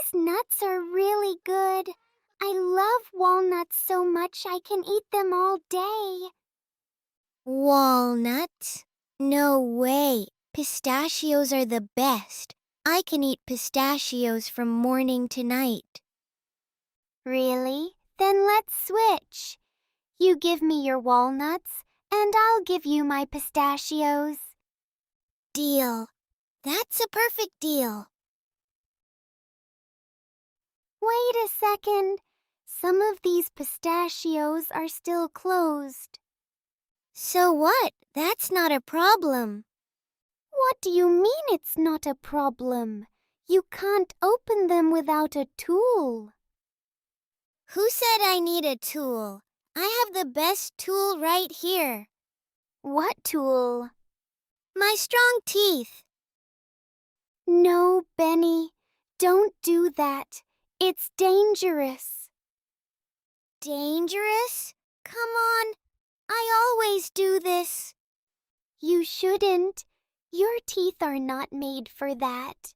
These nuts are really good. I love walnuts so much I can eat them all day. Walnuts? No way. Pistachios are the best. I can eat pistachios from morning to night. Really? Then let's switch. You give me your walnuts, and I'll give you my pistachios. Deal. That's a perfect deal. Wait a second. Some of these pistachios are still closed. So what? That's not a problem. What do you mean it's not a problem? You can't open them without a tool. Who said I need a tool? I have the best tool right here. What tool? My strong teeth. No, Benny, don't do that. It's dangerous. Dangerous? Come on. I always do this. You shouldn't. Your teeth are not made for that.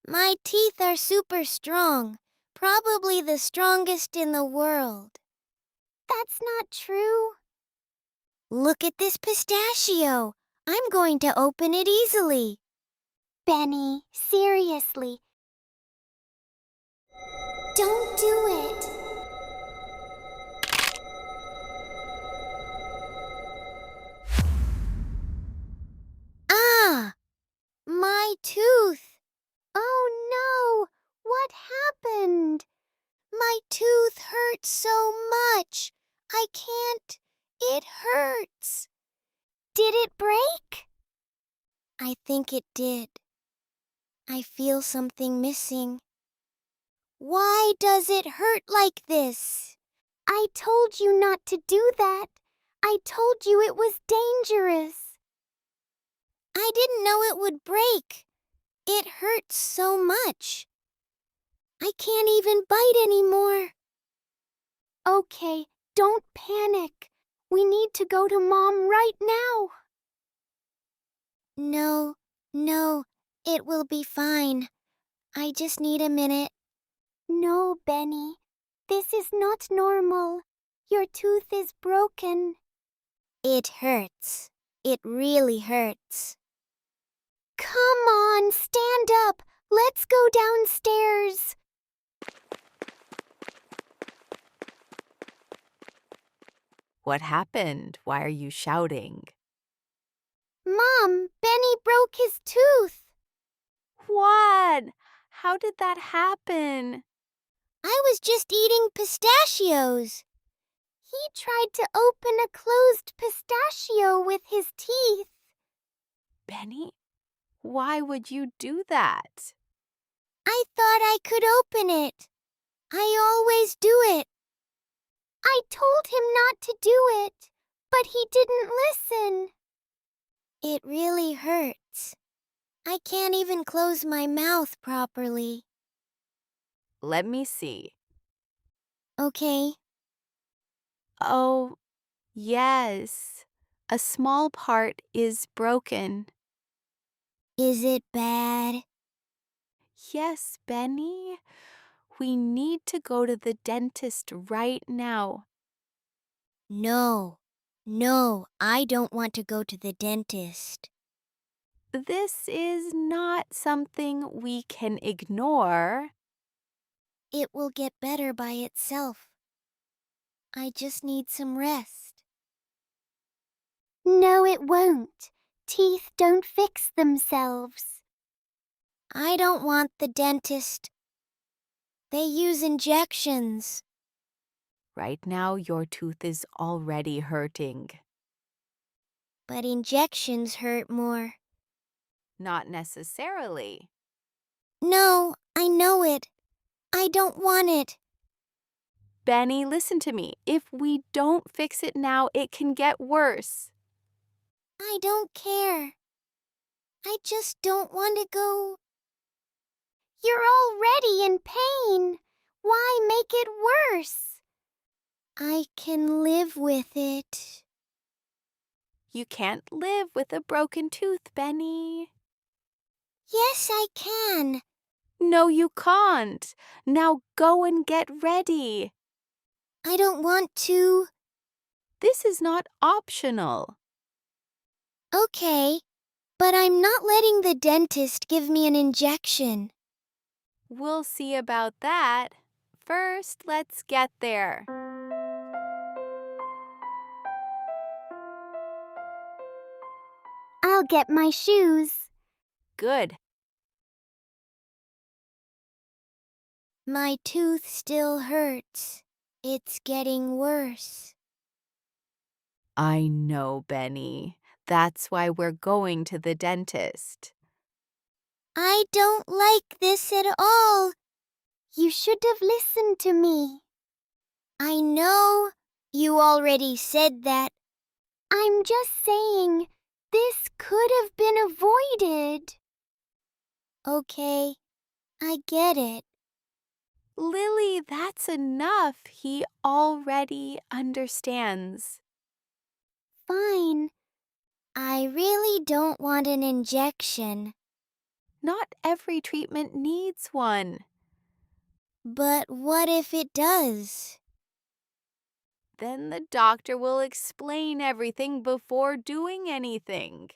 My teeth are super strong. Probably the strongest in the world. That's not true. Look at this pistachio. I'm going to open it easily. Benny, seriously. Don't do it. Ah! My tooth! Oh no! What happened? My tooth hurts so much. I can't. It hurts. Did it break? I think it did. I feel something missing. Why does it hurt like this? I told you not to do that. I told you it was dangerous. I didn't know it would break. It hurts so much. I can't even bite anymore. Okay, don't panic. We need to go to Mom right now. No, it will be fine. I just need a minute. No, Benny. This is not normal. Your tooth is broken. It hurts. It really hurts. Come on, stand up. Let's go downstairs. What happened? Why are you shouting? Mom, Benny broke his tooth. What? How did that happen? I was just eating pistachios. He tried to open a closed pistachio with his teeth. Benny, why would you do that? I thought I could open it. I always do it. I told him not to do it, but he didn't listen. It really hurts. I can't even close my mouth properly. Let me see. Okay. Oh, yes. A small part is broken. Is it bad? Yes, Benny. We need to go to the dentist right now. No, I don't want to go to the dentist. This is not something we can ignore. It will get better by itself. I just need some rest. No, it won't. Teeth don't fix themselves. I don't want the dentist. They use injections. Right now, your tooth is already hurting. But injections hurt more. Not necessarily. No, I know it. I don't want it. Benny, listen to me. If we don't fix it now, it can get worse. I don't care. I just don't want to go. You're already in pain. Why make it worse? I can live with it. You can't live with a broken tooth, Benny. Yes, I can. No, you can't. Now go and get ready. I don't want to. This is not optional. Okay, but I'm not letting the dentist give me an injection. We'll see about that. First, let's get there. I'll get my shoes. Good. My tooth still hurts. It's getting worse. I know, Benny. That's why we're going to the dentist. I don't like this at all. You should have listened to me. I know. You already said that. I'm just saying, this could have been avoided. Okay, I get it. Lily, that's enough. He already understands. Fine. I really don't want an injection. Not every treatment needs one. But what if it does? Then the doctor will explain everything before doing anything.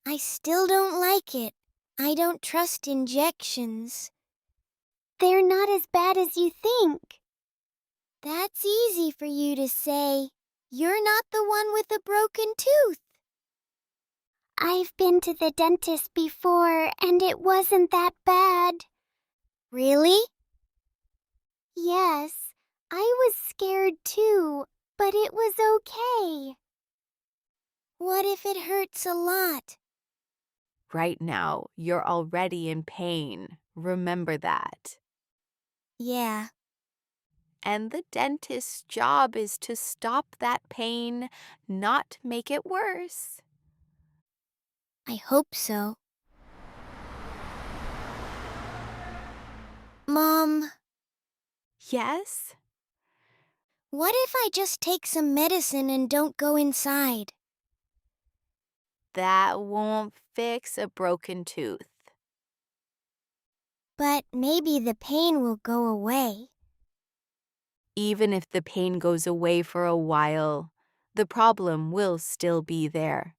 I still don't like it. I don't trust injections. They're not as bad as you think. That's easy for you to say. You're not the one with a broken tooth. I've been to the dentist before and it wasn't that bad. Really? Yes, I was scared too, but it was okay. What if it hurts a lot? Right now, you're already in pain. Remember that. Yeah, And the dentist's job is to stop that pain, not make it worse. I hope so. Mom, Yes? what if I just take some medicine and don't go inside? That won't fix a broken tooth. But maybe the pain will go away. Even if the pain goes away for a while, the problem will still be there.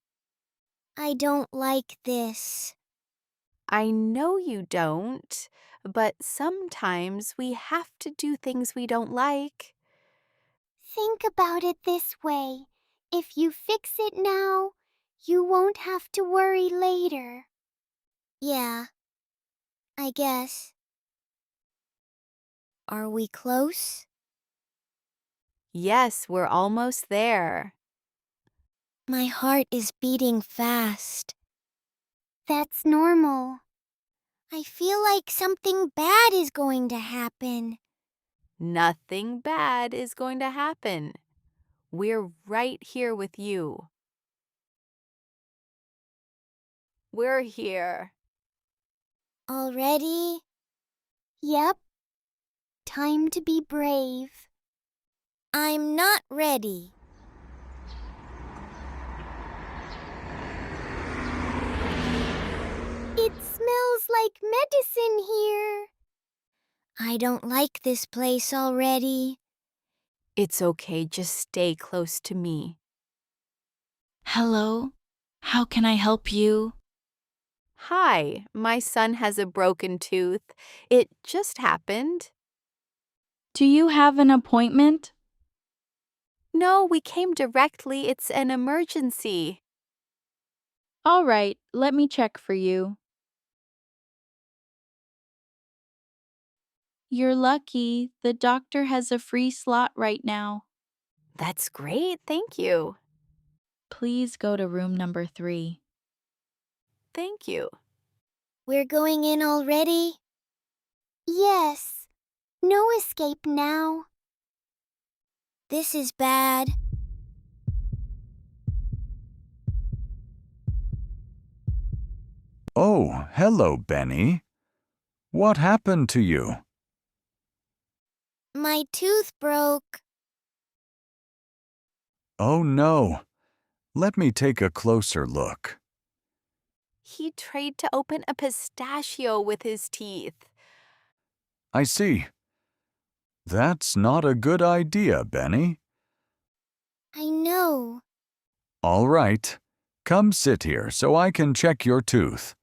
I don't like this. I know you don't, but sometimes we have to do things we don't like. Think about it this way. If you fix it now, you won't have to worry later. Yeah, I guess. Are we close? Yes, we're almost there. My heart is beating fast. That's normal. I feel like something bad is going to happen. Nothing bad is going to happen. We're right here with you. We're here. Already? Yep. Time to be brave. I'm not ready. It smells like medicine here. I don't like this place already. It's okay, just stay close to me. Hello? How can I help you? Hi, my son has a broken tooth. It just happened. Do you have an appointment? No, we came directly. It's an emergency. All right, let me check for you. You're lucky. The doctor has a free slot right now. That's great, thank you. Please go to room number 3. Thank you. We're going in already? Yes. No escape now. This is bad. Oh, hello, Benny. What happened to you? My tooth broke. Oh, no. Let me take a closer look. He tried to open a pistachio with his teeth. I see. That's not a good idea, Benny. I know. All right. Come sit here so I can check your tooth.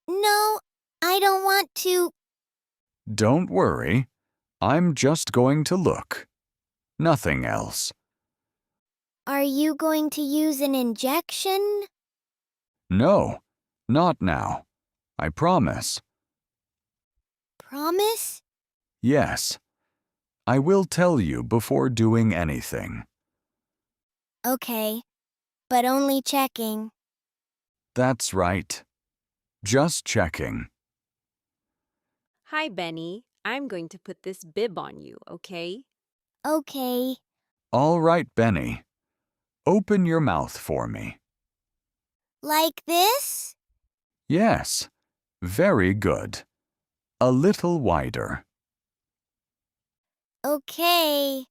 No, I don't want to. Don't worry. I'm just going to look. Nothing else. Are you going to use an injection? No, not now. I promise. Promise? Yes. I will tell you before doing anything. Okay, but only checking. That's right. Just checking. Hi, Benny. I'm going to put this bib on you, okay? Okay. All right, Benny. Open your mouth for me. Like this? Yes. Very good. A little wider. Okay.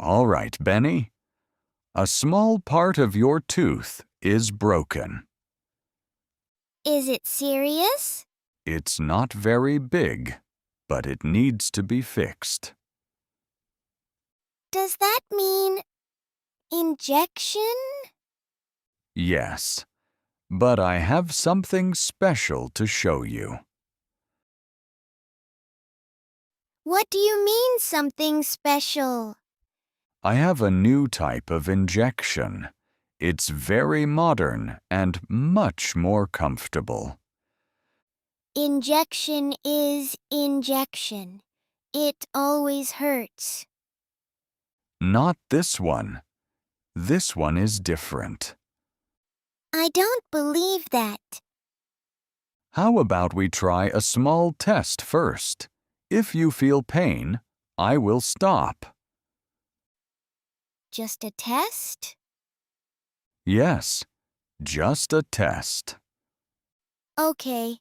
All right, Benny. A small part of your tooth is broken. Is it serious? It's not very big, but it needs to be fixed. Does that mean injection? Yes, but I have something special to show you. What do you mean something special? I have a new type of injection. It's very modern and much more comfortable. Injection is injection. It always hurts. Not this one. This one is different. I don't believe that. How about we try a small test first? If you feel pain, I will stop. Just a test? Yes, just a test. Okay,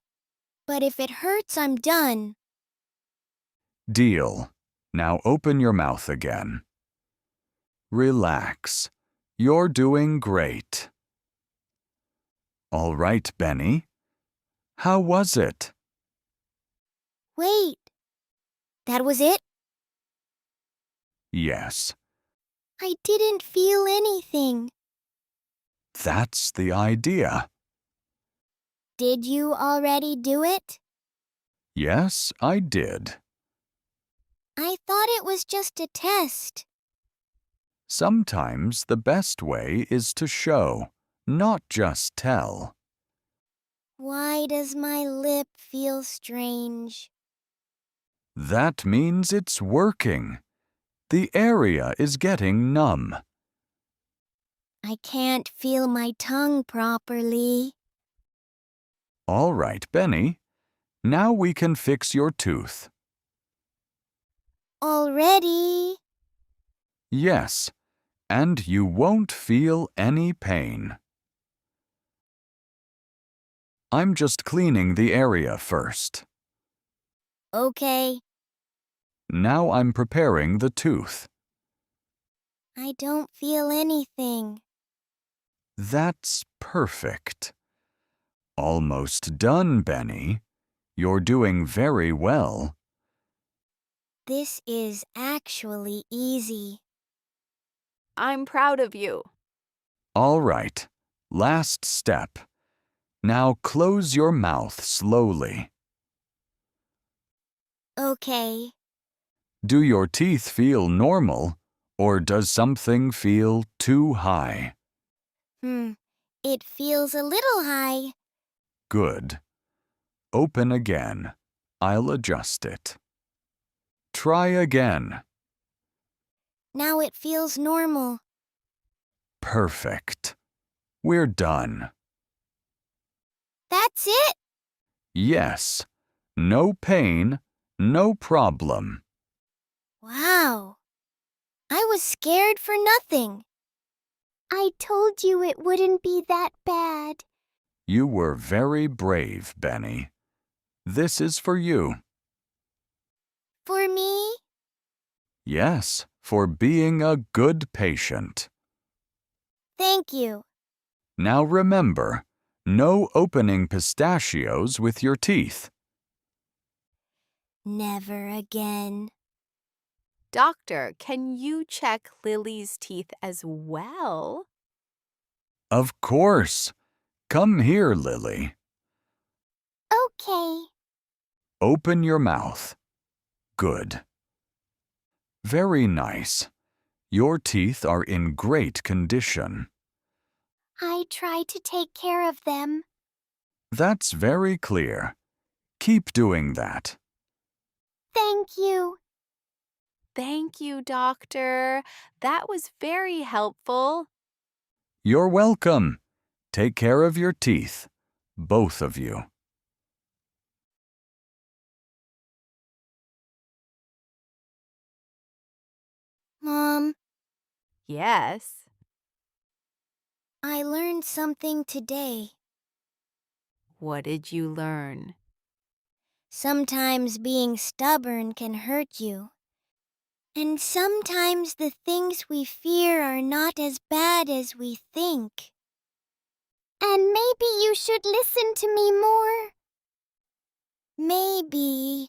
but if it hurts, I'm done. Deal. Now open your mouth again. Relax. You're doing great. All right, Benny. How was it? Wait, that was it? Yes, I didn't feel anything. that's the idea. Did you already do it? Yes, I did. I thought it was just a test. Sometimes the best way is to show, not just tell. Why does my lip feel strange? That means it's working. The area is getting numb. I can't feel my tongue properly. All right, Benny. Now we can fix your tooth. Already? Yes, and you won't feel any pain. I'm just cleaning the area first. Okay, Now I'm preparing the tooth. I don't feel anything. That's perfect. Almost done, Benny. You're doing very well. This is actually easy. I'm proud of you. All right, last step. Now close your mouth slowly. Okay, Do your teeth feel normal, or does something feel too high? it feels a little high. Good. Open again. I'll adjust it. Try again. Now it feels normal. Perfect. We're done. That's it? Yes. No pain, no problem. Wow. I was scared for nothing. I told you it wouldn't be that bad. You were very brave, Benny. This is for you. For me? Yes, for being a good patient. Thank you. Now remember, no opening pistachios with your teeth. Never again. Doctor, can you check Lily's teeth as well? Of course. Come here, Lily. Okay. Open your mouth. Good. Very nice. Your teeth are in great condition. I try to take care of them. That's very clear. Keep doing that. Thank you. Thank you, Doctor. That was very helpful. You're welcome. Take care of your teeth, both of you. Mom, Yes. I learned something today. What did you learn? Sometimes being stubborn can hurt you. And sometimes the things we fear are not as bad as we think. And maybe you should listen to me more. Maybe.